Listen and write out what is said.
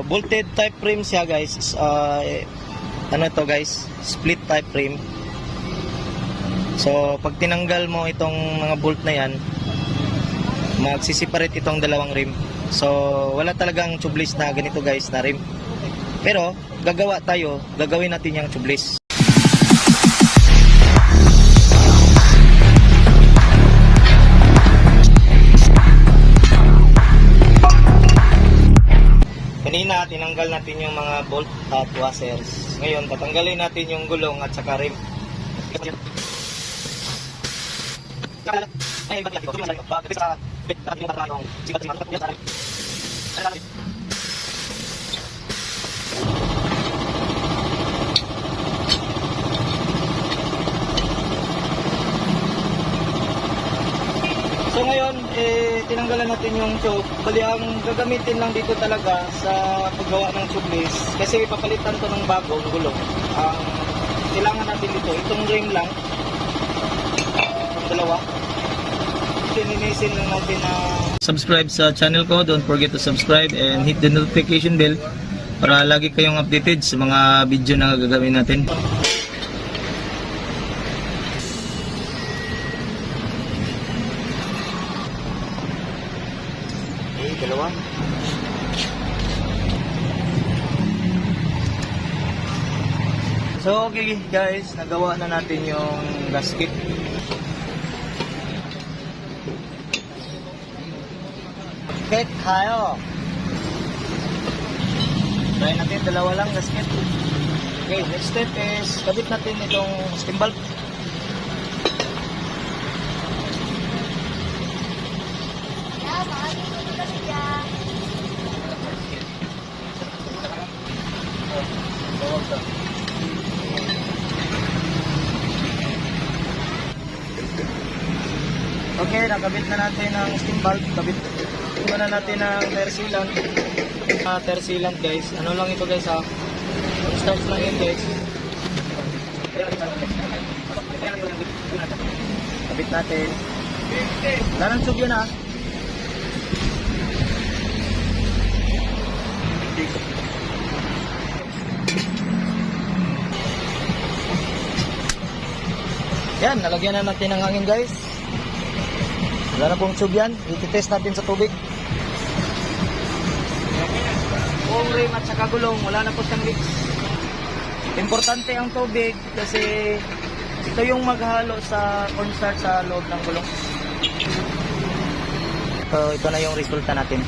Bolted type frame siya guys. Ano to guys, split type frame. So pag tinanggal mo itong mga bolt na yan, magsisiparate itong dalawang rim. So wala talagang tubeless na ganito guys na rim. Pero gagawin natin yung tubeless. Kanina tinanggal natin yung mga bolt at washers. Ngayon tatanggalin natin yung gulong at saka rim. So ngayon, tinanggalan natin yung tube. Bali, ang gagamitin lang dito talaga sa paggawa ng tubeless, kasi papalitan to ng bagong gulong. Ang kailangan natin dito, itong rim lang, itong dalawa. Tininisin lang natin na subscribe sa channel ko. Don't forget to subscribe and hit the notification bell para lagi kayong updated sa mga video na gagawin natin. Dalawa. So okay guys, nagawa na natin yung gasket. Gasket tayo. Try natin dalawa lang gasket. Okay, next step is kabit natin itong stem valve. Okay, nakabit na natin ang steam valve. Kabit na natin ang tire sealant. Tire sealant guys. Ano lang ito guys ha? Start lang yun guys. Kabit natin. Wala nang tube yun ha. Yan, nalagyan na natin ng hangin guys. Wala na pong tube yan. I-test natin sa tubig. Buong rim at saka gulong, wala na po siyang leaks. Importante ang tubig kasi ito yung maghalo sa cornstarch sa loob ng gulong. So ito na yung resulta natin.